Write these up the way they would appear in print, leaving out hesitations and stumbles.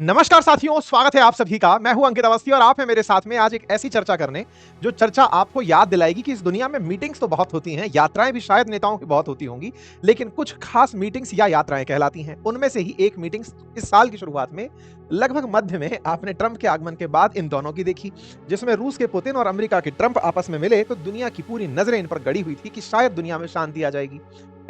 नमस्कार साथियों, स्वागत है आप सभी का। मैं हूं अंकित अवस्थी और आप हैं मेरे साथ में आज एक ऐसी चर्चा करने, जो चर्चा आपको याद दिलाएगी कि इस दुनिया में मीटिंग्स तो बहुत होती हैं, यात्राएं भी शायद नेताओं की बहुत होती होंगी, लेकिन कुछ खास मीटिंग्स या यात्राएं कहलाती हैं। उनमें से ही एक मीटिंग्स इस साल की शुरुआत में लगभग मध्य में आपने ट्रंप के आगमन के बाद इन दोनों की देखी, जिसमें रूस के पुतिन और अमेरिका के ट्रंप आपस में मिले तो दुनिया की पूरी नजरें इन पर गड़ी हुई थी कि शायद दुनिया में शांति आ जाएगी।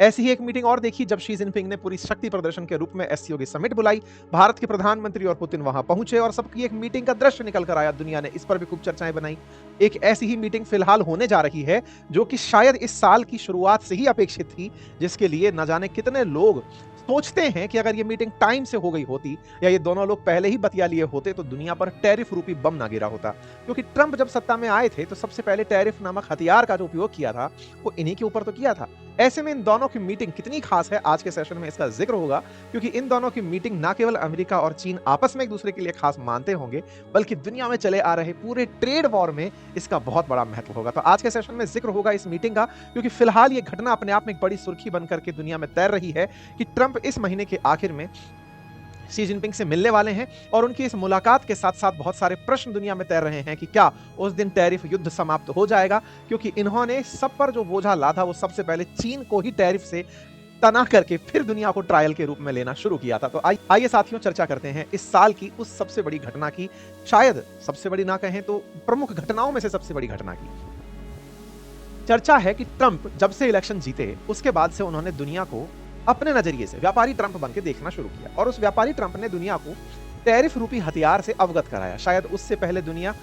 ऐसी ही एक मीटिंग और देखी जब शी जिनपिंग ने पूरी शक्ति प्रदर्शन के रूप में एससीओ की समिट बुलाई। भारत के प्रधानमंत्री और पुतिन वहां पहुंचे और सबकी एक मीटिंग का दृश्य निकल कर आया। दुनिया ने इस पर भी खूब चर्चाएं बनाई। एक ऐसी ही मीटिंग फिलहाल होने जा रही है जो कि शायद इस साल की शुरुआत से ही अपेक्षित थी, जिसके लिए न जाने कितने लोग सोचते हैं कि अगर ये मीटिंग टाइम से हो गई होती या ये दोनों लोग पहले ही बतिया लिए होते तो दुनिया पर टैरिफ रूपी बम ना गिरा होता। क्योंकि ट्रंप जब सत्ता में आए थे तो सबसे पहले टैरिफ नामक हथियार का जो उपयोग किया था वो इन्हीं के ऊपर तो किया था। ऐसे में इन दोनों की मीटिंग कितनी खास है, आज के सेशन में इसका जिक्र होगा, क्योंकि इन दोनों की मीटिंग ना केवल अमेरिका और चीन आपस में एक दूसरे के लिए खास मानते होंगे, बल्कि दुनिया में चले आ रहे पूरे ट्रेड वॉर में इसका बहुत बड़ा महत्व होगा। तो आज के सेशन में जिक्र होगा इस मीटिंग का, क्योंकि फिलहाल ये घटना अपने आप में एक बड़ी सुर्खी बनकर के दुनिया में तैर रही है कि ट्रंप इस महीने के आखिर में शी जिनपिंग से मिलने वाले हैं और उनकी इस मुलाकात के साथ साथ बहुत सारे प्रश्न दुनिया में तैर रहे हैं कि क्या उस दिन टैरिफ युद्ध समाप्त हो जाएगा, क्योंकि इन्होंने सब पर जो बोझा लादा वो सबसे पहले चीन को ही टैरिफ से तना करके फिर दुनिया को ट्रायल के रूप में लेना शुरू किया था। तो आइए साथियों चर्चा करते हैं इस साल की उस सबसे बड़ी घटना की, शायद सबसे बड़ी ना कहें तो प्रमुख घटनाओं में से सबसे बड़ी घटना की। चर्चा है कि ट्रंप जब से इलेक्शन जीते उसके बाद से उन्होंने दुनिया को अपने नजरिए से व्यापारी ट्रंप बन के देखना शुरू किया और उस व्यापारी ट्रंप ने दुनिया को टैरिफ रूपी हथियार से अवगत कराया। शायद उससे पहले दुनिया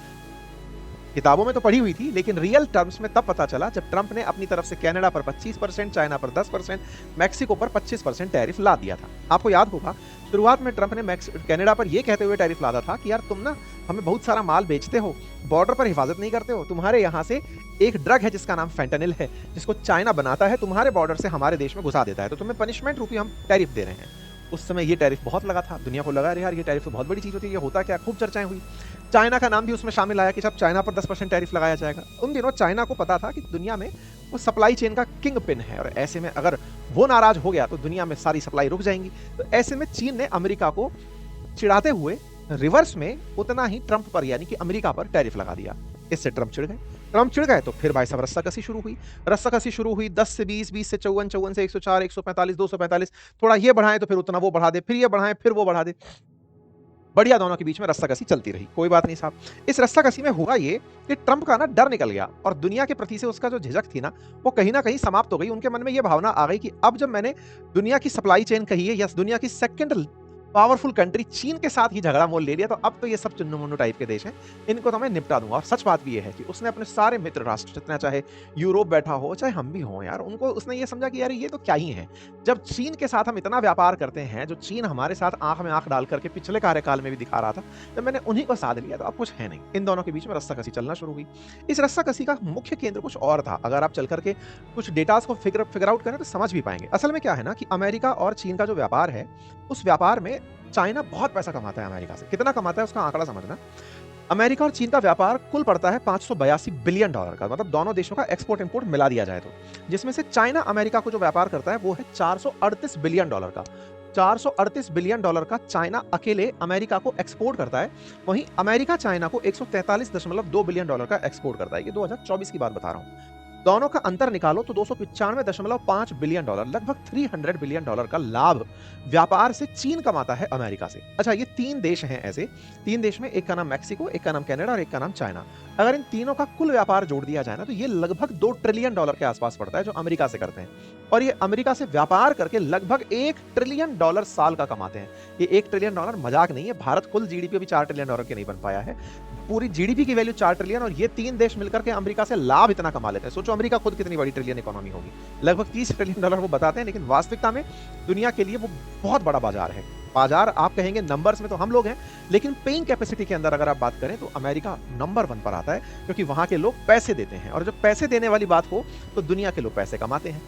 किताबों में तो पढ़ी हुई थी, लेकिन रियल टर्म्स में तब पता चला जब ट्रंप ने अपनी तरफ से कनाडा पर 25%, चाइना पर 10%, मैक्सिको पर 25% टैरिफ ला दिया था। आपको याद होगा शुरुआत में ट्रंप ने कनाडा पर यह कहते हुए टैरिफ लादा था कि यार तुम ना हमें बहुत सारा माल बेचते हो, बॉर्डर पर हिफाजत नहीं करते हो, तुम्हारे यहाँ से एक ड्रग है जिसका नाम फेंटेनिल है, जिसको चाइना बनाता है, तुम्हारे बॉर्डर से हमारे देश में घुसा देता है, तो तुम्हें पनिशमेंट रूपी हम टैरिफ दे रहे हैं। उस समय ये टैरिफ बहुत लगा था, दुनिया को लगा अरे यार ये टैरिफ तो बहुत बड़ी चीज होती है, ये होता क्या, खूब चर्चाएं हुई। चाइना का नाम भी उसमें शामिल आया कि जब चाइना पर 10% टैरिफ लगाया जाएगा। उन दिनों चाइना को पता था कि दुनिया में वो सप्लाई चेन का किंग पिन है और ऐसे में अगर वो नाराज हो गया तो दुनिया में सारी सप्लाई रुक जाएंगी। तो ऐसे में चीन ने अमेरिका को चिढ़ाते हुए रिवर्स में उतना ही ट्रंप पर यानी कि अमेरिका पर टैरिफ लगा दिया। इससे ट्रंप चिढ़ गए तो फिर भाई साहब रस्साकसी शुरू हुई 10 से 20, 20 से 54, 54 से 104, 145, 245, थोड़ा ये बढ़ाएं तो फिर उतना वो बढ़ा दे, फिर ये बढ़ाएं फिर वो बढ़ा दे। बढ़िया दोनों के बीच में रस्साकसी चलती रही। कोई बात नहीं साहब, इस रस्साकसी में हुआ ये कि ट्रंप का ना डर निकल गया और दुनिया के प्रति से उसका जो झिझक थी ना वो कहीं ना कहीं समाप्त हो गई। उनके मन में ये भावना आ गई कि अब जब मैंने दुनिया की सप्लाई चेन कही है या दुनिया की सेकंड पावरफुल कंट्री चीन के साथ ही झगड़ा मोल ले लिया, तो अब तो ये सब चुन्नू मुन्नू टाइप के देश हैं, इनको तो मैं निपटा दूंगा। और सच बात भी ये है कि उसने अपने सारे मित्र राष्ट्र, जितना चाहे यूरोप बैठा हो चाहे हम भी हों यार, उनको उसने ये समझा कि यार ये तो क्या ही है, जब चीन के साथ हम इतना व्यापार करते हैं, जो चीन हमारे साथ आंख में आंख डाल करके पिछले कार्यकाल में भी दिखा रहा था, जब मैंने उन्हीं को साध लिया तो अब कुछ है नहीं। इन दोनों के बीच में रस्साकसी चलना शुरू हुई। इस रस्साकसी का मुख्य केंद्र कुछ और था। अगर आप चल करके कुछ डेटास को फिगर आउट करें तो समझ भी पाएंगे। असल में क्या है ना कि अमेरिका और चीन का जो व्यापार है, उस व्यापार में चाइना बहुत पैसा कमाता है अमेरिका से। कितना कमाता है उसका आंकड़ा समझना। अमेरिका और चीन का व्यापार कुल पड़ता है $582 बिलियन का, मतलब दोनों देशों का एक्सपोर्ट इंपोर्ट मिला दिया जाए तो, जिसमें से चाइना अमेरिका को जो व्यापार करता है वो है $438 बिलियन का। $438 बिलियन का चाइना अकेले अमेरिका को एक्सपोर्ट करता है, वहीं अमेरिका चाइना को $143.2 बिलियन का एक्सपोर्ट करता है। ये 2024 की बात बता रहा हूं। दोनों का अंतर निकालो तो $295.5 बिलियन, लगभग $300 बिलियन का लाभ व्यापार से चीन कमाता है अमेरिका से। अच्छा, ये 3 देश हैं ऐसे, 3 देश में एक का नाम मैक्सिको, एक का नाम कनाडा और एक का नाम चाइना। अगर इन तीनों का कुल व्यापार जोड़ दिया जाए ना तो ये लगभग $2 ट्रिलियन के आसपास पड़ता है जो अमेरिका से करते हैं। और ये अमेरिका से व्यापार करके लगभग $1 ट्रिलियन साल का कमाते हैं। ये $1 ट्रिलियन मजाक नहीं है। भारत कुल जीडीपी अभी $4 ट्रिलियन के नहीं बन पाया है। पूरी जीडीपी की वैल्यू 4 ट्रिलियन और ये 3 देश मिलकर के अमेरिका से लाभ इतना कमा लेते हैं। सोचो अमेरिका खुद कितनी बड़ी ट्रिलियन इकोनॉमी होगी, लगभग $30 ट्रिलियन वो बताते हैं, लेकिन वास्तविकता में दुनिया के लिए वो बहुत बड़ा बाजार है। बाजार आप कहेंगे नंबर्स में तो हम लोग हैं, लेकिन पेइंग कैपेसिटी के अंदर अगर आप बात करें तो अमेरिका नंबर 1 पर आता है, क्योंकि वहां के लोग पैसे देते हैं और जब पैसे देने वाली बात हो तो दुनिया के लोग पैसे कमाते हैं।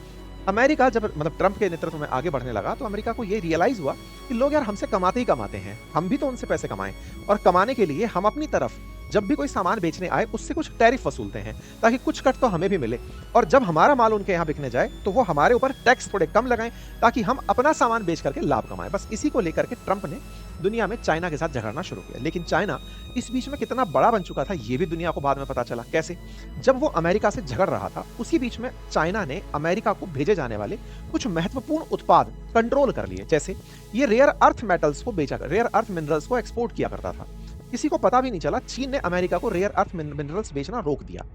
अमेरिका जब मतलब ट्रंप के नेतृत्व में आगे बढ़ने लगा तो अमेरिका को ये रियलाइज हुआ कि लोग यार हमसे कमाते ही कमाते हैं, हम भी तो उनसे पैसे कमाएं और कमाने के लिए हम अपनी तरफ जब भी कोई सामान बेचने आए उससे कुछ टैरिफ वसूलते हैं ताकि कुछ कट तो हमें भी मिले, और जब हमारा माल उनके यहाँ बिकने जाए तो वो हमारे ऊपर टैक्स थोड़े कम लगाएं ताकि हम अपना सामान बेच करके लाभ कमाएं। बस इसी को लेकर के ट्रंप ने दुनिया में चाइना के साथ झगड़ना शुरू किया। लेकिन चाइना इस बीच में कितना बड़ा बन चुका था ये भी दुनिया को बाद में पता चला। कैसे? जब वो अमेरिका से झगड़ रहा था उसी बीच में चाइना ने अमेरिका को भेजे जाने वाले कुछ महत्वपूर्ण उत्पाद कंट्रोल कर लिए। जैसे ये रेयर अर्थ मेटल्स को बेचा, रेयर अर्थ मिनरल्स को एक्सपोर्ट किया करता था। किसी को पता भी नहीं चला, चीन ने अमेरिका को रेयर अर्थ मिनरल्स बेचना रोक दिया।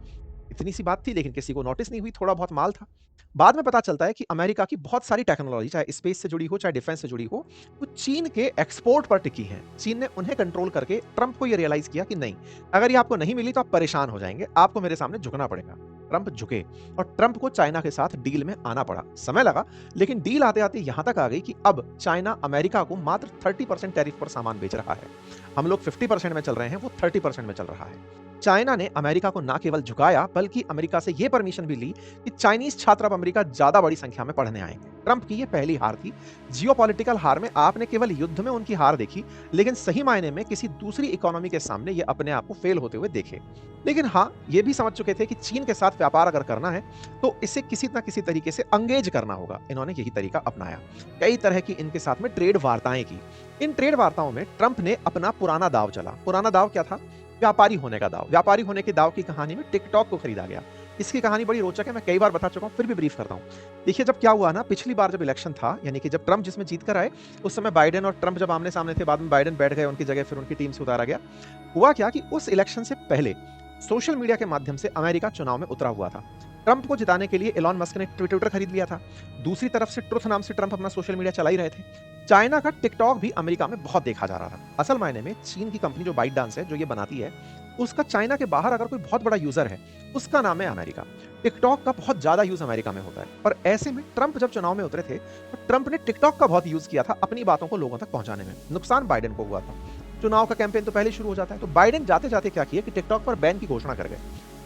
इतनी सी बात थी लेकिन किसी को नोटिस नहीं हुई, थोड़ा बहुत माल था। बाद में पता चलता है कि अमेरिका की बहुत सारी टेक्नोलॉजी चाहे स्पेस से जुड़ी हो चाहे डिफेंस से जुड़ी हो, वो चीन के एक्सपोर्ट पर टिकी है। चीन ने उन्हें कंट्रोल करके ट्रंप को ये रियलाइज किया कि नहीं, अगर ये आपको नहीं मिली तो आप परेशान हो जाएंगे, आपको मेरे सामने झुकना पड़ेगा। ट्रंप झुके और ट्रंप को चाइना के साथ डील में आना पड़ा। समय लगा लेकिन डील आते आते यहां तक आ गई कि अब चाइना अमेरिका को मात्र 30% टैरिफ पर सामान बेच रहा है। हम लोग 50% में चल रहे हैं, वो 30% में चल रहा है। चाइना ने अमेरिका को ना केवल झुकाया बल्कि अमेरिका से यह परमिशन भी ली कि चाइनीज छात्र अब अमेरिका ज्यादा बड़ी संख्या में पढ़ने आएंगे। ट्रंप की यह पहली हार थी। जियोपॉलिटिकल हार में आपने केवल युद्ध में उनकी हार देखी, लेकिन सही मायने में किसी दूसरी इकोनॉमी के सामने ये अपने आप को फेल होते हुए देखे। लेकिन हाँ, ये भी समझ चुके थे कि चीन के साथ व्यापार अगर करना है तो इसे किसी न किसी तरीके से अंगेज करना होगा। इन्होंने यही तरीका अपनाया, कई तरह की इनके साथ में ट्रेड वार्ताएं की। इन ट्रेड वार्ताओं में ट्रंप ने अपना पुराना दाव चला। पुराना दाव क्या था? व्यापारी होने का दाव। व्यापारी होने के दाव की कहानी में टिकटॉक को खरीदा गया। इसकी कहानी बड़ी रोचक है, मैं कई बार बता चुका हूं, फिर भी ब्रीफ करता हूं। देखिए, जब क्या हुआ ना, पिछली बार जब इलेक्शन था, यानी कि जब ट्रंप जिसमें जीत कर आए, उस समय बाइडेन और ट्रंप जब आमने सामने थे, बाद में बाइडेन बैठ गए, उनकी जगह फिर उनकी टीम से उतारा गया। हुआ क्या कि उस इलेक्शन से पहले सोशल मीडिया के माध्यम से अमेरिका चुनाव में उतरा हुआ था। ट्रंप को जिताने के लिए एलॉन मस्क ने ट्विटर खरीद लिया था। दूसरी तरफ से ट्रुथ नाम से ट्रंप अपना सोशल मीडिया चला ही रहे थे। चाइना का टिकटॉक भी अमेरिका में बहुत देखा जा रहा था। असल मायने में चीन की कंपनी जो बाइट डांस है, जो ये बनाती है, उसका चाइना के बाहर अगर कोई बहुत बड़ा यूजर है, उसका नाम है अमेरिका। टिकटॉक का बहुत ज्यादा यूज अमेरिका में होता है। और ऐसे में ट्रंप जब चुनाव में उतरे थे तो ट्रंप ने टिकटॉक का बहुत यूज किया था अपनी बातों को लोगों तक पहुंचाने में। नुकसान बाइडेन को हुआ था। चुनाव का कैंपेन तो पहले शुरू हो जाता है, तो बाइडेन जाते जाते क्या किया कि टिकटॉक पर बैन की घोषणा कर गए।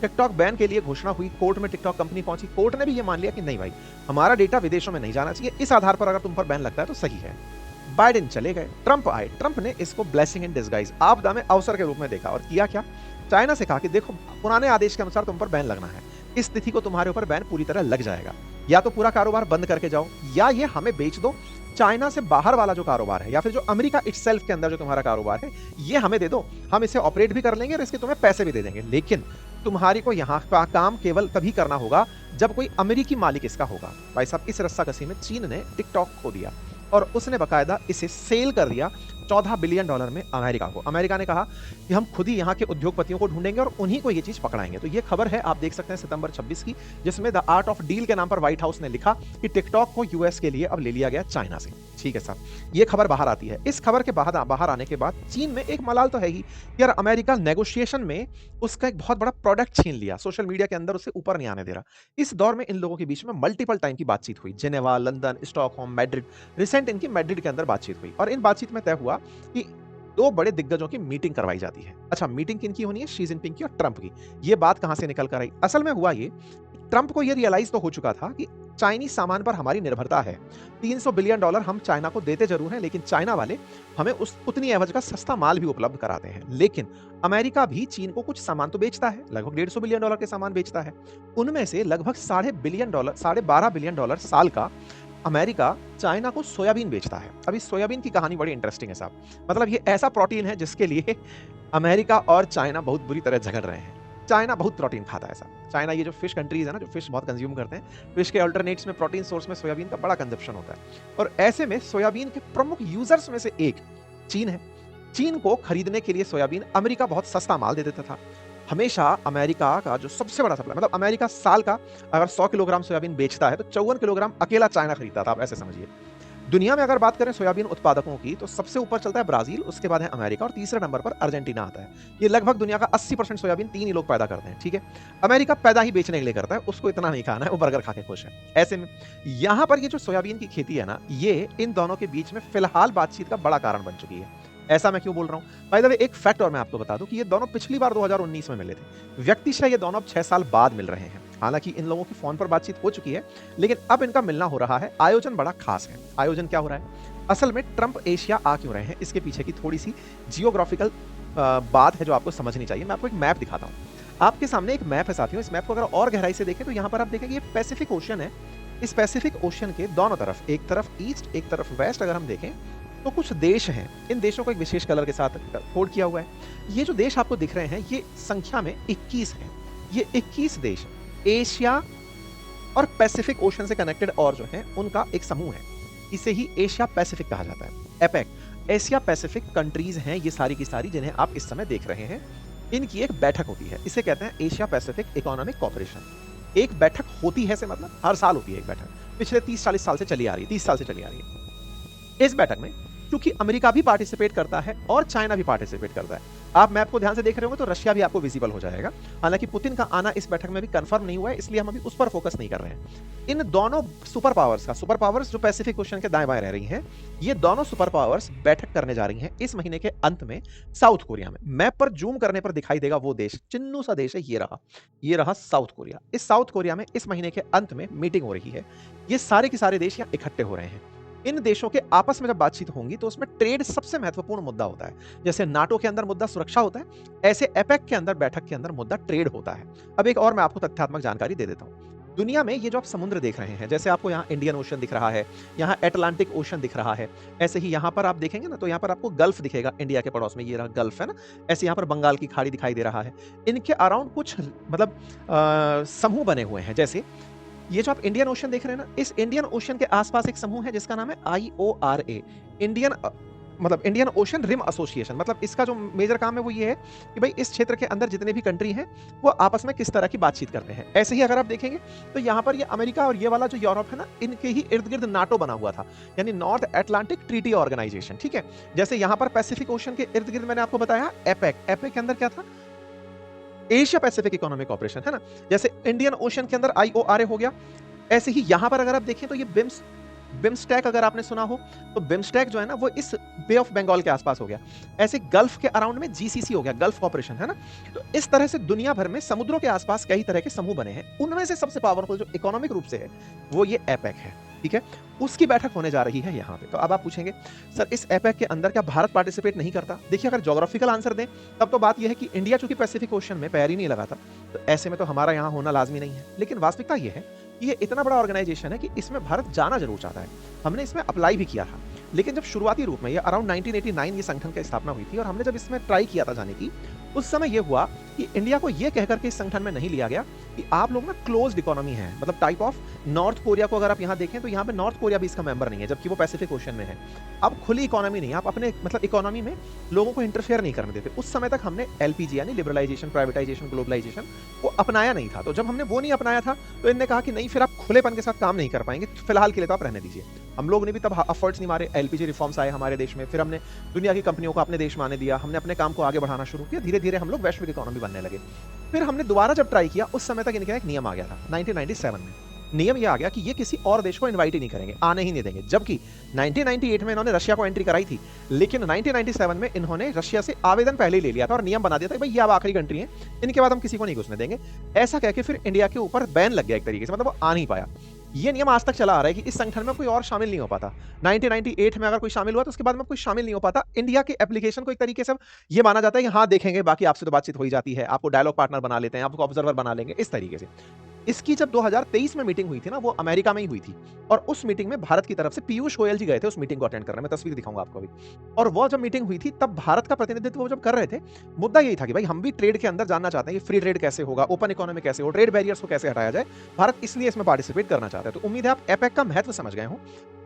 टिकटॉक बैन के लिए घोषणा हुई, कोर्ट में टिकटॉक कंपनी पहुंची। कोर्ट ने भी ये मान लिया कि नहीं भाई, हमारा डेटा विदेशों में नहीं जाना चाहिए, इस आधार पर अगर तुम पर बैन लगता है तो सही है। बाइडेन चले गए, ट्रंप आए। ट्रंप ने इसको ब्लेसिंग इन डिस्गाइज, आपदा में अवसर के रूप में देखा और किया क्या? चाइना से कहा कि देखो, पुराने आदेश के अनुसार तुम पर बैन लगना है, इस तिथि को तुम्हारे ऊपर बैन पूरी तरह लग जाएगा। या तो पूरा कारोबार बंद करके जाओ, या ये हमें बेच दो। चाइना से बाहर वाला जो कारोबार है या फिर जो अमेरिका इटसेल्फ के अंदर जो तुम्हारा कारोबार है, ये हमें दे दो, हम इसे ऑपरेट भी कर लेंगे और इसके तुम्हें पैसे भी दे देंगे। लेकिन तुम्हारी को यहाँ का काम केवल तभी करना होगा जब कोई अमेरिकी मालिक इसका होगा। भाई साहब, इस रस्साकसी में चीन ने टिकटॉक खो दिया और उसने बकायदा इसे सेल कर दिया $14 बिलियन में अमेरिका को। अमेरिका ने कहा कि हम खुद ही यहाँ के उद्योगपतियों को ढूंढेंगे और उन्हीं को ये चीज पकड़ाएंगे। तो ये खबर है, आप देख सकते हैं, सितंबर 26 की, जिसमें द आर्ट ऑफ डील के नाम पर व्हाइट हाउस ने लिखा कि टिकटॉक को यूएस के लिए अब ले लिया गया चाइना से। ठीक है साहब, ये खबर बाहर आती है। इस खबर के बाहर आने के बाद चीन में एक मलाल तो है ही, यार अमेरिका नेगोशिएशन में उसका एक बहुत बड़ा प्रोडक्ट छीन लिया, सोशल मीडिया के अंदर उसे ऊपर नहीं आने दे रहा। इस दौर में इन लोगों के बीच में मल्टीपल टाइम की बातचीत हुई, Geneva, London, Stockholm, Madrid. Recent इनकी मैड्रिड के अंदर बातचीत हुई और इन बातचीत में तय हुआ कि दो बड़े दिग्गजों की मीटिंग करवाई जाती है। अच्छा, मीटिंग किनकी होनी है? शी जिनपिंग की और ट्रंप की। ये बात कहां से निकल कर आई? असल में हुआ ये, ट्रंप को ये रियलाइज तो हो चुका था कि चाइनीज सामान पर हमारी निर्भरता है। $300 बिलियन हम चाइना को देते जरूर हैं, लेकिन चाइना वाले हमें उतनी एवज का सस्ता माल भी उपलब्ध कराते हैं। लेकिन अमेरिका भी चीन को कुछ सामान तो बेचता है, लगभग $150 बिलियन के सामान बेचता है। उनमें से लगभग $12.5 बिलियन साल का अमेरिका चाइना को सोयाबीन बेचता है। अब इस सोयाबीन की कहानी बड़ी इंटरेस्टिंग है साहब। मतलब ये ऐसा प्रोटीन है जिसके लिए अमेरिका और चाइना बहुत बुरी तरह झगड़ रहे हैं। चाइना बहुत प्रोटीन खाता है साहब। चाइना, ये जो फिश कंट्रीज है ना, जो फिश बहुत कंज्यूम करते हैं, फिश के अल्टरनेट्स में प्रोटीन सोर्स में सोयाबीन का बड़ा कंजप्शन होता है। और ऐसे में सोयाबीन के प्रमुख यूजर्स में से एक चीन है। चीन को खरीदने के लिए सोयाबीन अमेरिका बहुत सस्ता माल दे देता था। हमेशा अमेरिका का जो सबसे बड़ा सप्लाई, मतलब अमेरिका साल का अगर 100 किलोग्राम सोयाबीन बेचता है तो 54 किलोग्राम अकेला चाइना खरीदता था। आप ऐसे समझिए। दुनिया में अगर बात करें सोयाबीन उत्पादकों की तो सबसे ऊपर चलता है ब्राजील, उसके बाद है अमेरिका और तीसरे नंबर पर अर्जेंटीना आता है। ये लगभग दुनिया का 80% सोयाबीन तीन ही लोग पैदा करते हैं। ठीक है, अमेरिका पैदा ही बेचने के लिए करता है, उसको इतना नहीं खाना है, वो बर्गर खा के खुश है। ऐसे में यहाँ पर ये जो सोयाबीन की खेती है ना, ये इन दोनों के बीच में फिलहाल बातचीत का बड़ा कारण बन चुकी है। ऐसा मैं क्यों बोल रहा हूं? बाय द वे, एक फैक्ट और मैं आपको बता दूं कि ये दोनों पिछली बार 2019 में मिले थे। व्यक्तिशः ये दोनों अब 6 साल बाद मिल रहे हैं। हालांकि इन लोगों की फोन पर बातचीत हो चुकी है, लेकिन अब इनका मिलना हो रहा है। आयोजन बड़ा खास है। आयोजन क्या हो रहा है? असल में ट्रंप एशिया आ क्यों रहे हैं, इसके पीछे की थोड़ी सी जियोग्राफिकल बात है जो आपको समझनी चाहिए। मैं आपको एक मैप दिखाता हूँ। आपके सामने एक मैप है साथियों। इस मैप को अगर और गहराई से देखें तो यहाँ पर आप देखेंगे ये पैसिफिक ओशन है। इस पैसिफिक ओशन के दोनों तरफ, एक तरफ ईस्ट एक तरफ वेस्ट अगर हम देखें तो कुछ देश हैं। इन देशों को एक विशेष कलर के साथ कोड किया हुआ है। ये जो देश आपको दिख रहे हैं ये संख्या में 21 हैं। ये 21 देश एशिया और पैसिफिक ओशन से कनेक्टेड और जो है उनका एक समूह है। इसे ही एशिया पैसिफिक कहा जाता है। एपेक, एशिया पैसिफिक कंट्रीज हैं ये सारी की सारी जिन्हें आप इस समय देख रहे हैं। इनकी एक बैठक होती है, इसे कहते हैं एशिया पैसिफिक इकोनॉमिक कॉर्पोरेशन। एक बैठक होती है से मतलब हर साल होती है एक बैठक। पिछले 30-40 साल से चली आ रही है, 30 साल से चली आ रही है। इस बैठक में क्योंकि अमेरिका भी पार्टिसिपेट करता है और चाइना भी पार्टिसिपेट करता है। आप मैप को ध्यान से देख रहे होंगे तो रशिया भी आपको विजिबल हो जाएगा। हालांकि पुतिन का आना इस बैठक में भी कंफर्म नहीं हुआ है, इसलिए हम अभी उस पर फोकस नहीं कर रहे हैं। इन दोनों सुपर पावर्स जो पैसिफिक ओशन के दाएं बाएं रह रही हैं, ये दोनों सुपर पावर्स बैठक करने जा रही हैं इस महीने के अंत में साउथ कोरिया में। मैप पर जूम करने पर दिखाई देगा वो देश, चिन्नू सा देश है, ये रहा साउथ कोरिया। इस साउथ कोरिया में इस महीने के अंत में मीटिंग हो रही है। ये सारे के सारे देश यहाँ इकट्ठे हो रहे हैं। इन देशों के आपस में जब बातचीत होंगी तो उसमें ट्रेड सबसे महत्वपूर्ण मुद्दा होता है। जैसे नाटो के अंदर मुद्दा सुरक्षा होता है, ऐसे एपेक के अंदर बैठक के अंदर मुद्दा ट्रेड होता है। अब एक और मैं आपको तथ्यात्मक जानकारी दे देता हूँ। दुनिया में ये जो आप समुद्र देख रहे हैं, जैसे आपको यहाँ इंडियन ओशन दिख रहा है, यहाँ एटलांटिक ओशन दिख रहा है, ऐसे ही यहाँ पर आप देखेंगे ना तो यहाँ पर आपको गल्फ दिखेगा, इंडिया के पड़ोस में ये रहा गल्फ है ना। ऐसे यहाँ पर बंगाल की खाड़ी दिखाई दे रहा है। इनके अराउंड कुछ मतलब समूह बने हुए हैं। जैसे ये जो आप इंडियन ओशन देख रहे हैं ना, इस इंडियन ओशन के आसपास एक समूह है जिसका नाम है IORA, Indian Ocean Rim Association. मतलब इसका जो मेजर काम है वो ये है कि भाई इस क्षेत्र के अंदर जितने भी कंट्री हैं वो आपस में किस तरह की बातचीत करते हैं। ऐसे ही अगर आप देखेंगे तो यहाँ पर ये अमेरिका और ये वाला जो यूरोप है ना, इनके ही इर्द गिर्द नाटो बना हुआ था, यानी नॉर्थ अटलांटिक ट्रीटी ऑर्गेनाइजेशन। ठीक है, जैसे यहाँ पर पैसिफिक ओशन के इर्द गिर्द मैंने आपको बताया एपेक के अंदर क्या था, एशिया पैसिफिक इकोनॉमिक कॉर्पोरेशन है ना। जैसे इंडियन ओशन के अंदर IORA हो गया। ऐसे ही यहां पर अगर आप देखें तो ये बिम्स्टेक अगर आपने सुना हो तो बिम्स्टेक जो है ना वो इस बे ऑफ बंगाल के आसपास हो गया। ऐसे गल्फ के अराउंड में GCC हो गया, गल्फ कॉर्पोरेशन है ना। तो इस तरह से दुनिया भर में समुद्रों के आसपास कई तरह के समूह बने हैं। उनमें से सबसे पावरफुल जो इकोनॉमिक रूप से है वो ये एपेक है। ठीक है, उसकी बैठक होने जा रही है यहाँ पे। तो अब आप पूछेंगे सर इस एपेक के अंदर क्या भारत पार्टिसिपेट नहीं करता? देखिए अगर ज्योग्राफिकल आंसर दें तब तो बात यह है कि इंडिया चूंकि पैसिफिक ओशन में पैर ही नहीं लगाता तो ऐसे में तो हमारा यहाँ होना लाजमी नहीं है। लेकिन वास्तविकता यह है कि ये इतना बड़ा ऑर्गेनाइजेशन है कि इसमें भारत जाना जरूर चाहता है। हमने इसमें अप्लाई भी किया था, लेकिन जब शुरुआती रूप में ये अराउंड 1989 ये संगठन की स्थापना हुई थी और हमने जब इसमें ट्राई किया था जाने की, उस समय यह हुआ कि इंडिया को यह कहकर के इस संगठन में नहीं लिया गया कि आप लोग ना क्लोज्ड इकोनॉमी है, मतलब टाइप ऑफ नॉर्थ कोरिया को अगर आप यहाँ देखें तो यहाँ पे नॉर्थ कोरिया भी इसका मेंबर नहीं है, जबकि वो पैसिफिक ओशन में है। अब खुली इकोनॉमी नहीं, आप अपने मतलब इकोनॉमी में लोगों को इंटरफेयर नहीं करने देते। उस समय तक हमने LPG यानी लिबरलाइजेशन, प्राइवेटाइजेशन, ग्लोबलाइजेशन को अपनाया नहीं था। तो जब हमने वो नहीं अपनाया था तो इन्होंने कहा कि नहीं फिर आप खुलेपन के साथ काम नहीं कर पाएंगे, फिलहाल के लिए तो आप रहने दीजिए। हम लोग ने भी तब एफर्ट्स नहीं मारे, LPG रिफॉर्म्स आए हमारे देश में, फिर हमने दुनिया की कंपनियों को अपने देश में आने दिया, हमने अपने काम को आगे बढ़ाना शुरू किया, धीरे धीरे हम लोग वैश्विक इकोनॉमी बनने लगे। फिर हमने दोबारा जब ट्राई किया उस समय तक इनका एक नियम आ गया था 1997 में। नियम यह आ गया कि ये किसी और देश को इनवाइट ही नहीं करेंगे, आने ही नहीं देंगे। जबकि 1998 में इन्होंने रशिया को एंट्री कराई थी, लेकिन 1997 में इन्होंने रशिया से आवेदन पहले ही ले लिया था और नियम बना दिया था कि भाई ये अब आखिरी कंट्री है, इनके बाद हम किसी को नहीं घुसने देंगे। ऐसा कह के फिर इंडिया के ऊपर बैन लग गया एक तरीके से, मतलब वो आ नहीं पाया। ये नियम आज तक चला आ रहा है कि इस संगठन में कोई और शामिल नहीं हो पाता। 1998 में अगर कोई शामिल हुआ तो उसके बाद में कोई शामिल नहीं हो पाता। इंडिया के एप्लीकेशन को एक तरीके से ये माना जाता है कि हाँ देखेंगे, बाकी आपसे तो बातचीत हो ही जाती है, आपको डायलॉग पार्टनर बना लेते हैं, आपको ऑब्जर्वर बना लेंगे, इस तरीके से। इसकी जब 2023 में मीटिंग हुई थी ना, वो अमेरिका में ही हुई थी और उस मीटिंग में भारत की तरफ से पीयूष गोयल जी गए थे उस मीटिंग को अटेंड करने। मैं तस्वीर दिखाऊंगा आपको अभी। और वो जब मीटिंग हुई थी तब भारत का प्रतिनिधित्व वो जब कर रहे थे, मुद्दा यही था कि भाई हम भी ट्रेड के अंदर जानना चाहते हैं कि फ्री ट्रेड कैसे होगा, ओपन इकोनॉमी कैसे हो, ट्रेड बैरियर्स को कैसे हटाया जाए। भारत इसलिए इसमें पार्टिसिपेट करना चाहता है। तो उम्मीद है आप एपेक का महत्व समझ गए हो।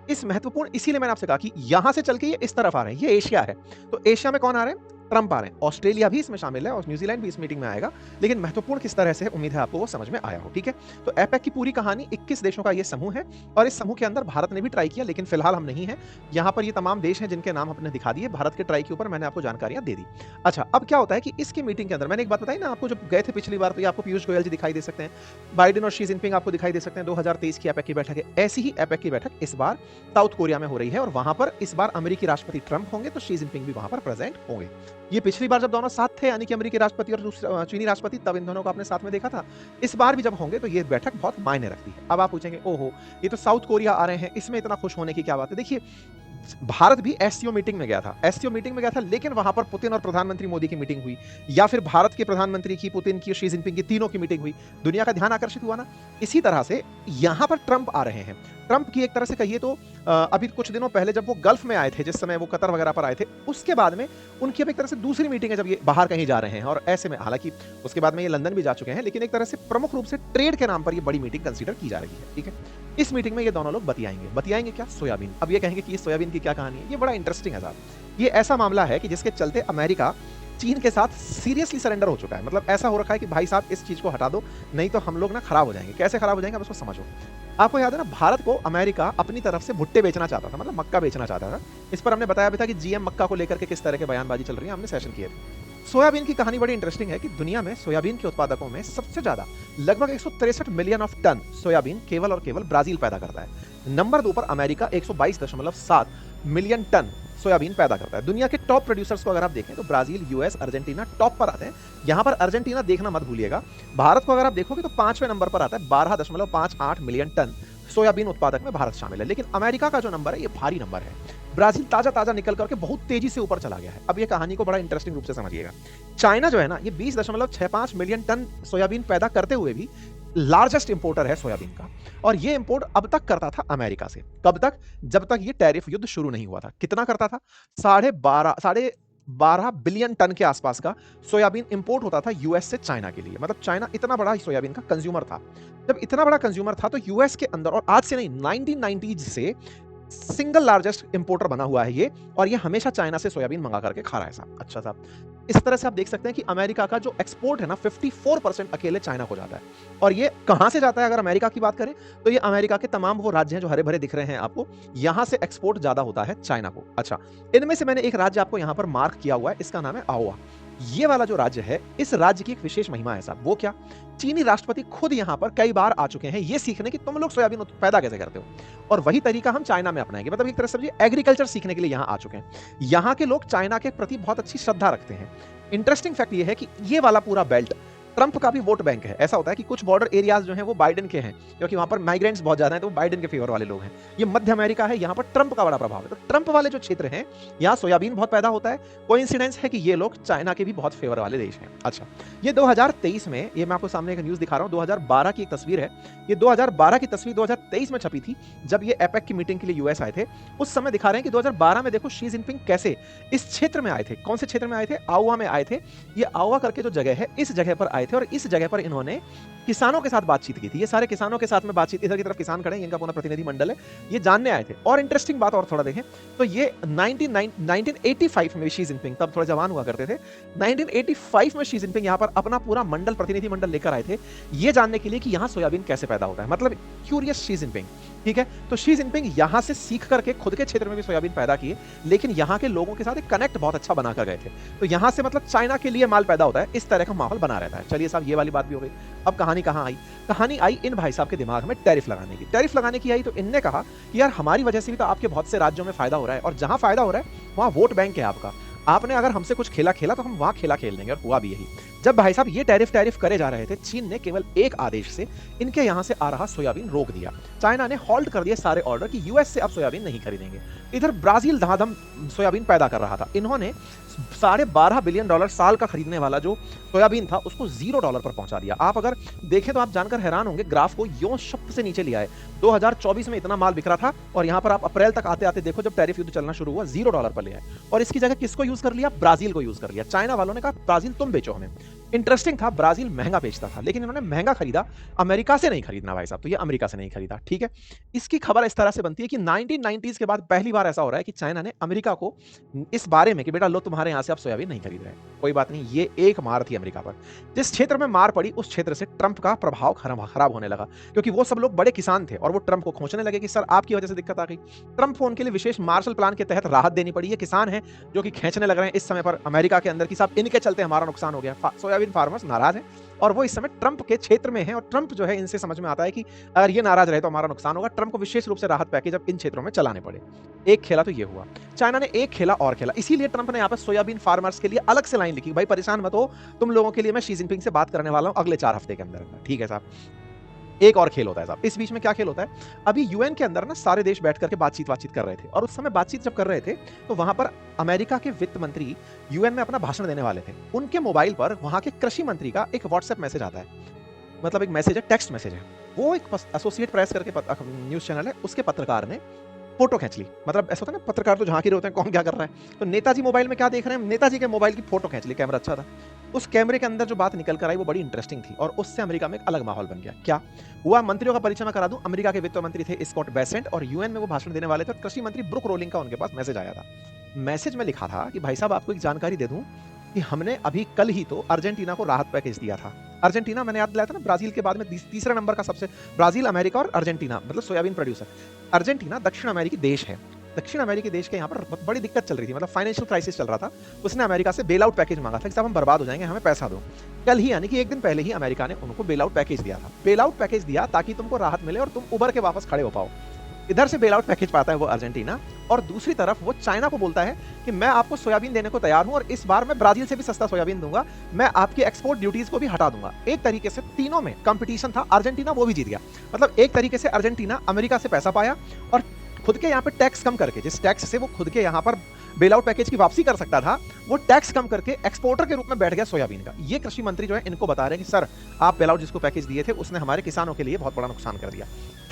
इस महत्वपूर्ण, इसीलिए मैंने आपसे कहा कि यहां से चल के ये इस तरफ आ रहे हैं, ये एशिया है। तो एशिया में कौन आ रहे हैं? ट्रंप आ रहे हैं। ऑस्ट्रेलिया भी इसमें शामिल है और न्यूजीलैंड भी इस मीटिंग में आएगा, लेकिन महत्वपूर्ण किस तरह से है उम्मीद है आपको वो समझ में आया हो। ठीक है, तो एपेक की पूरी कहानी 21 देशों का ये समूह है और इस समूह के अंदर भारत ने भी ट्राई किया, लेकिन फिलहाल हम नहीं है। यहाँ पर ये तमाम देश हैं जिनके नाम हमने दिखा दिए। भारत के ट्राई के ऊपर मैंने आपको जानकारियां दे दी। अच्छा, अब क्या होता है कि इसकी मीटिंग के अंदर मैंने एक बात बताई ना आपको, जब गए थे पिछली बार तो ये आपको पीयूष गोयल जी दिखाई दे सकते हैं, बाइडेन और शी जिनपिंग आपको दिखाई दे सकते हैं। 2023 की एपेक की बैठक है। ऐसी ही एपेक की बैठक इस बार साउथ कोरिया में हो रही है और वहां पर इस बार अमेरिकी राष्ट्रपति ट्रंप होंगे तो शी जिनपिंग भी वहां पर प्रेजेंट होंगे। ये पिछली बार जब दोनों साथ थे यानी कि अमेरिकी राष्ट्रपति और चीनी राष्ट्रपति, तब इन दोनों को आपने साथ में देखा था। इस बार भी जब होंगे तो ये बैठक बहुत मायने रखती है। अब आप पूछेंगे, ओहो! ये तो साउथ कोरिया आ रहे हैं, इसमें इतना खुश होने की क्या बात है? देखिए, भारत भी एससीओ मीटिंग में गया था। एससीओ मीटिंग में गया था, लेकिन वहां पर पुतिन और प्रधानमंत्री मोदी की मीटिंग हुई, या फिर भारत के प्रधानमंत्री की, पुतिन की, शी जिनपिंग की, तीनों की मीटिंग हुई। दुनिया का ध्यान आकर्षित हुआ ना। इसी तरह से यहां पर ट्रंप आ रहे हैं। ट्रंप की एक तरह से कहिए तो अभी कुछ दिनों पहले जब वो गल्फ में आए थे, जिस समय वो कतर वगैरह पर आए थे, उसके बाद में उनकी अब एक तरह से दूसरी मीटिंग है जब ये बाहर कहीं जा रहे हैं। और ऐसे में हालांकि उसके बाद में ये लंदन भी जा चुके हैं, लेकिन एक तरह से प्रमुख रूप से ट्रेड के नाम पर ये बड़ी मीटिंग कंसीडर की जा रही है। ठीक है, इस मीटिंग में ये दोनों लोग बतियाएंगे क्या? सोयाबीन। अब ये कहेंगे कि ये सोयाबीन की क्या कहानी है? ये बड़ा इंटरेस्टिंग है साहब। ये ऐसा मामला है कि जिसके चलते अमेरिका चीन के साथ सीरियसली सरेंडर हो चुका है। मतलब ऐसा हो रखा है कि भाई साहब इस चीज को हटा दो, नहीं तो हम लोग ना खराब हो जाएंगे। कैसे खराब हो जाएंगे, अब उसको समझो। आपको याद है ना, भारत को अमेरिका अपनी तरफ से भुट्टे बेचना चाहता था, मतलब मक्का बेचना चाहता था। इस पर हमने बताया भी था कि जीएम मक्का को लेकर के किस तरह के बयानबाजी चल रही है, हमने सेशन किए थे। सोयाबीन की कहानी बड़ी इंटरेस्टिंग है कि दुनिया में सोयाबीन के उत्पादकों में सबसे ज्यादा, लगभग 163 मिलियन ऑफ टन सोयाबीन केवल और केवल ब्राजील पैदा करता है। नंबर 2 पर अमेरिका 122.7 मिलियन टन सोयाबीन पैदा करता है। दुनिया के टॉप प्रोड्यूसर्स को अगर आप देखें तो ब्राजील, यूएस, अर्जेंटीना टॉप पर आते हैं। यहां पर अर्जेंटीना देखना मत भूलिएगा। भारत को अगर आप देखोगे तो 5वें नंबर पर आता है, 12.58 मिलियन टन सोयाबीन उत्पादक में भारत शामिल है। लेकिन अमेरिका का जो नंबर है, ये भारी नंबर है। ब्राजील ताजा ताजा निकल करके बहुत तेजी से ऊपर चला गया है। अब ये कहानी को बड़ा इंटरेस्टिंग रूप से समझिएगा। चाइना जो है ना, ये 20.65 मिलियन टन सोयाबीन पैदा करते हुए भी लार्जेस्ट इंपोर्टर है सोयाबीन का। और ये इंपोर्ट अब तक करता था अमेरिका से। कब तक? जब तक ये टैरिफ युद्ध शुरू नहीं हुआ था। कितना करता था? साढ़े 12 बिलियन टन के आसपास का सोयाबीन इंपोर्ट होता था यूएस से चाइना के लिए। मतलब चाइना इतना बड़ा सोयाबीन का कंज्यूमर था। जब इतना बड़ा कंज्यूमर था तो यूएस के अंदर, और आज से नहीं, 1990s से सिंगल लार्जेस्ट इंपोर्टर बना हुआ है ये। और ये हमेशा चाइना से सोयाबीन मंगा करके खा रहा है साहब। अच्छा साहब, इस तरह से आप देख सकते हैं कि अमेरिका का जो एक्सपोर्ट है ना, 54% अकेले चाइना को जाता है। और ये कहां से जाता है? अगर अमेरिका की बात करें तो ये अमेरिका के तमाम वो राज्य हैं जो हरे भरे दिख रहे हैं आपको, यहां से एक्सपोर्ट ज्यादा होता है चाइना को। अच्छा, इनमें से मैंने एक राज्य आपको यहां पर मार्क किया हुआ है, इसका नाम है आओवा। ये वाला जो राज्य है, इस राज्य की एक विशेष महिमा है साहब। वो क्या? चीनी राष्ट्रपति खुद यहां पर कई बार आ चुके हैं ये सीखने कि तुम लोग सोयाबीन पैदा कैसे करते हो, और वही तरीका हम चाइना में अपनाएंगे। मतलब एक तरह से एग्रीकल्चर सीखने के लिए यहां आ चुके हैं। यहां के लोग चाइना के प्रति बहुत अच्छी श्रद्धा रखते हैं। इंटरेस्टिंग फैक्ट ये है कि ये वाला पूरा बेल्ट ट्रंप का भी वोट बैंक है। ऐसा होता है कि कुछ बॉर्डर एरियाज जो हैं वो बाइडेन के हैं, क्योंकि वहां पर माइग्रेंट्स बहुत ज्यादा हैं, तो वो बाइडेन के फेवर वाले लोग हैं। ये मध्य अमेरिका है, यहाँ पर ट्रंप का बड़ा प्रभाव है। तो ट्रंप वाले जो क्षेत्र हैं, यहाँ सोयाबीन बहुत पैदा होता है। कोइंसिडेंस है कि ये लोग चाइना के भी बहुत फेवर वाले देश हैं। अच्छा, ये 2023 में, ये मैं आपको सामने एक न्यूज दिखा रहा हूँ, 2012 की एक तस्वीर है। ये 2012 की तस्वीर 2023 में छपी थी, जब ये एपेक की मीटिंग के लिए यूएस आए थे। उस समय दिखा रहे हैं कि 2012 में देखो शी जिनपिंग कैसे इस क्षेत्र में आए थे। कौन से क्षेत्र में आए थे? आउवा में आए थे। ये आउवा करके जो जगह है, इस जगह पर आए थे, और इस जगह पर इन्होंने किसानों के साथ बातचीत की थी। ये सारे किसानों के साथ में बातचीत, इधर की तरफ किसान खड़े हैं, इनका पूरा प्रतिनिधि मंडल है, ये जानने आए थे। और इंटरेस्टिंग बात और थोड़ा देखें तो ये 1985 में शी जिनपिंग, तब थोड़ा जवान हुआ करते थे, 1985 में शी जिनपिंग यहाँ पर अपना पूरा मंडल, प्रतिनिधि मंडल लेकर आए थे, ये जानने के लिए कि यहाँ सोयाबीन कैसे पैदा होता है। मतलब क्यूरियस शी जिनपिंग। ठीक है, तो शी जिनपिंग यहां से सीख करके खुद के क्षेत्र में भी सोयाबीन पैदा किए, लेकिन यहां के लोगों के साथ एक कनेक्ट बहुत अच्छा बनाकर गए थे। तो यहां से मतलब चाइना के लिए माल पैदा होता है, इस तरह का माहौल बना रहता है। चलिए साहब, ये वाली बात भी हो गई। अब कहानी कहां आई? कहानी आई इन भाई साहब के दिमाग में टैरिफ लगाने की। टैरिफ लगाने की आई तो इनने कहा कि यार हमारी वजह से भी तो आपके बहुत से राज्यों में फायदा हो रहा है, और जहां फायदा हो रहा है वहां वोट बैंक है आपका। आपने अगर हमसे कुछ खेला खेला तो हम वहां खेला खेल देंगे, और हुआ भी यही। जब भाई साहब ये टैरिफ करे जा रहे थे, चीन ने केवल एक आदेश से इनके यहां से आ रहा सोयाबीन रोक दिया। चाइना ने होल्ड कर दिए सारे ऑर्डर कि यूएस से अब सोयाबीन नहीं खरीदेंगे। इधर ब्राजील धमाधम सोयाबीन पैदा कर रहा था, इन्होंने $12.5 बिलियन साल का खरीदने वाला जो सोयाबीन था उसको $0 पर पहुंचा दिया। आप अगर देखें तो आप जानकर हैरान होंगे, ग्राफ को यों शप्प से नीचे लिया है। 2024 में इतना माल बिक रहा था, और यहां पर आप अप्रैल तक आते आते देखो, जब टैरिफ युद्ध चलना शुरू हुआ, $0 पर ले आए। और इसकी जगह किसको यूज कर लिया? ब्राजील को यूज कर लिया। चाइना वालों ने कहा ब्राजील तुम बेचो हमें। इंटरेस्टिंग था, ब्राजील महंगा बेचता था, लेकिन इन्होंने महंगा खरीदा, अमेरिका से नहीं खरीदना भाई साहब, तो ये अमेरिका से नहीं खरीदा। ठीक है, इसकी खबर इस तरह से बनती है कि 1990s के बाद पहली बार ऐसा हो रहा है कि चाइना ने अमेरिका को इस बारे में कि बेटा लो तुम्हारे यहां से आप सोयाबीन नहीं खरीद रहे। कोई बात नहीं, ये एक मार थी अमेरिका पर। जिस क्षेत्र में मार पड़ी उस क्षेत्र से ट्रंप का प्रभाव खराब होने लगा, क्योंकि वो सब लोग बड़े किसान थे और वो ट्रंप को खोचने लगे कि सर आपकी वजह से दिक्कत आ गई। ट्रंप को उनके लिए विशेष मार्शल प्लान के तहत राहत देनी पड़ी। ये किसान हैं जो कि खींचने लग रहे हैं इस समय पर अमेरिका के अंदर कि साहब इनके चलते हमारा नुकसान हो गया। सोयाबीन फार्मर्स नाराज हैं और वो इस समय ट्रंप के क्षेत्र में हैं और ट्रंप जो है इनसे समझ में आता है कि अगर ये नाराज रहे तो हमारा नुकसान होगा। ट्रंप को विशेष रूप से राहत पैकेज अब इन क्षेत्रों में चलाने पड़े। एक खेला तो ये हुआ। चाइना ने एक खेला और खेला, इसीलिए ट्रंप ने यहाँ पर सोयाबीन फार्मर्स के लिए अलग से लाइन लिखी, भाई परेशान मत हो, तुम लोगों के लिए मैं शी जिनपिंग से बात करने वाला हूं अगले 4 हफ्ते के अंदर। ठीक है साहब, एक और खेल होता है साहब। इस बीच में क्या खेल होता है, अभी यूएन के अंदर ना सारे देश बैठ करके बातचीत कर रहे थे और उस समय बातचीत जब कर रहे थे तो वहां पर अमेरिका के वित्त मंत्री यूएन में अपना भाषण देने वाले थे। उनके मोबाइल पर वहां के कृषि मंत्री का एक व्हाट्सएप मैसेज आता है, मतलब एक मैसेज है, टेक्स्ट मैसेज है। वो एक एसोसिएट प्रेस करके न्यूज चैनल है, उसके पत्रकार ने फोटो खींच ली। मतलब ऐसा होता है ना, पत्रकार तो झांकी रहे होते हैं कौन क्या कर रहा है, तो नेताजी मोबाइल में क्या देख रहे हैं, नेताजी के मोबाइल की फोटो खींच ली, कैमरा अच्छा था। उस कैमरे के अंदर जो बात निकल कर आई वो बड़ी इंटरेस्टिंग थी और उससे अमेरिका में एक अलग माहौल बन गया। क्या हुआ, मंत्रियों का परिचय मैं करा दूं। अमेरिका के वित्त मंत्री थे स्कॉट बेसेंट और यूएन में वो भाषण देने वाले थे और कृषि मंत्री ब्रुक रोलिंग का उनके पास मैसेज आया था। मैसेज में लिखा था कि भाई साहब आपको एक जानकारी दे दूं कि हमने अभी कल ही तो अर्जेंटीना को राहत पैकेज दिया था। अर्जेंटीना मैंने याद दिलाया था ना, ब्राजील के बाद में तीसरे नंबर का सबसे, ब्राजील, अमेरिका और अर्जेंटीना, मतलब सोयाबीन प्रोड्यूसर। अर्जेंटीना दक्षिण अमेरिकी देश है। दक्षिण अमेरिकी देश के यहाँ पर बड़ी दिक्कत चल रही थी, मतलब फाइनेंशियल क्राइसिस चल रहा था। उसने अमेरिका से बेल आउट पैकेज मांगा था कि साहब हम बर्बाद हो जाएंगे, हमें पैसा दो। कल ही यानी कि एक दिन पहले ही अमेरिका ने उनको बेल आउट पैकेज दिया था। बेल आउट पैकेज दिया ताकि तुमको राहत मिले और तुम उबर के वापस खड़े हो पाओ। इधर से बेल आउट पैकेज पाता है वो अर्जेंटीना और दूसरी तरफ वो चाइना को बोलता है कि मैं आपको सोयाबीन देने को तैयार हूं और इस बार मैं ब्राजील से भी सस्ता सोयाबीन दूंगा, मैं आपकी एक्सपोर्ट ड्यूटीज को भी हटा दूंगा। एक तरीके से तीनों में कंपटीशन था, अर्जेंटीना वो भी जीत गया। मतलब एक तरीके से अर्जेंटीना अमेरिका से पैसा पाया और खुद के यहाँ पे टैक्स कम करके, जिस टैक्स से वो खुद के यहाँ पर बेल आउट पैकेज की वापसी कर सकता था, वो टैक्स कम करके एक्सपोर्टर के रूप में बैठ गया सोयाबीन का। ये कृषि मंत्री जो है इनको बता रहे हैं कि सर आप बेल आउट जिसको पैकेज दिए थे उसने हमारे किसानों के लिए बहुत बड़ा नुकसान कर दिया।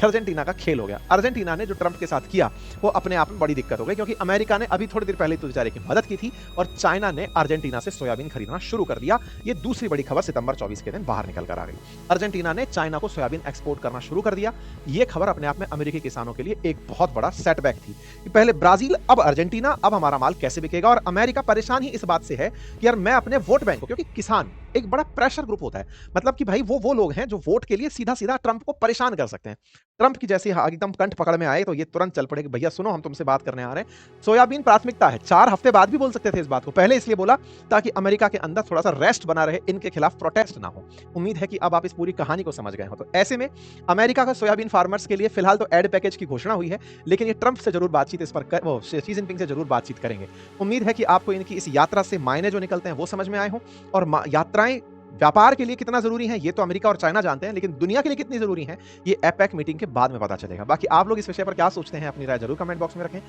अर्जेंटीना का खेल हो गया। अर्जेंटीना ने जो ट्रंप के साथ किया वो अपने आप में बड़ी दिक्कत हो गई, क्योंकि अमेरिका ने अभी थोड़ी देर पहले तो बेचारे की मदद की थी और चाइना ने अर्जेंटीना से सोयाबीन खरीदना शुरू कर दिया। ये दूसरी बड़ी खबर सितंबर 24 के दिन बाहर निकल कर आ गई। अर्जेंटीना ने चाइना को सोयाबीन एक्सपोर्ट करना शुरू कर दिया। ये खबर अपने आप में अमेरिकी किसानों के लिए एक बहुत बड़ा सेटबैक थी कि पहले ब्राजील, अब अर्जेंटीना, अब हमारा माल कैसे बिकेगा। और अमेरिका परेशान ही इस बात से है कि यार मैं अपने वोट बैंक को, क्योंकि किसान एक बड़ा प्रेशर ग्रुप होता है, मतलब कि भाई वो लोग हैं जो वोट के लिए सीधा सीधा ट्रंप को परेशान कर सकते हैं। ट्रंप की जैसी एकदम कंठ पकड़ में आए तो ये तुरंत चल पड़े कि भैया सुनो हम तुमसे बात करने आ रहे हैं, सोयाबीन प्राथमिकता है। 4 हफ्ते बाद भी बोल सकते थे इस बात को, पहले इसलिए बोला ताकि अमेरिका के अंदर थोड़ा सा रेस्ट बना रहे, इनके खिलाफ प्रोटेस्ट ना हो। उम्मीद है कि अब आप इस पूरी कहानी को समझ गए हो। तो ऐसे में अमेरिका का सोयाबीन फार्मर्स के लिए फिलहाल तो एड पैकेज की घोषणा हुई है, लेकिन ये ट्रंप से जरूर बातचीत इस पर वो शी जिनपिंग से जरूर बातचीत करेंगे। उम्मीद है कि आपको इनकी इस यात्रा से मायने जो निकलते हैं वो समझ में आए हों और यात्राएं व्यापार के लिए कितना जरूरी है ये तो अमेरिका और चाइना जानते हैं, लेकिन दुनिया के लिए कितनी जरूरी है ये एपेक मीटिंग के बाद में पता चलेगा। बाकी आप लोग इस विषय पर क्या सोचते हैं अपनी राय जरूर कमेंट बॉक्स में रखें।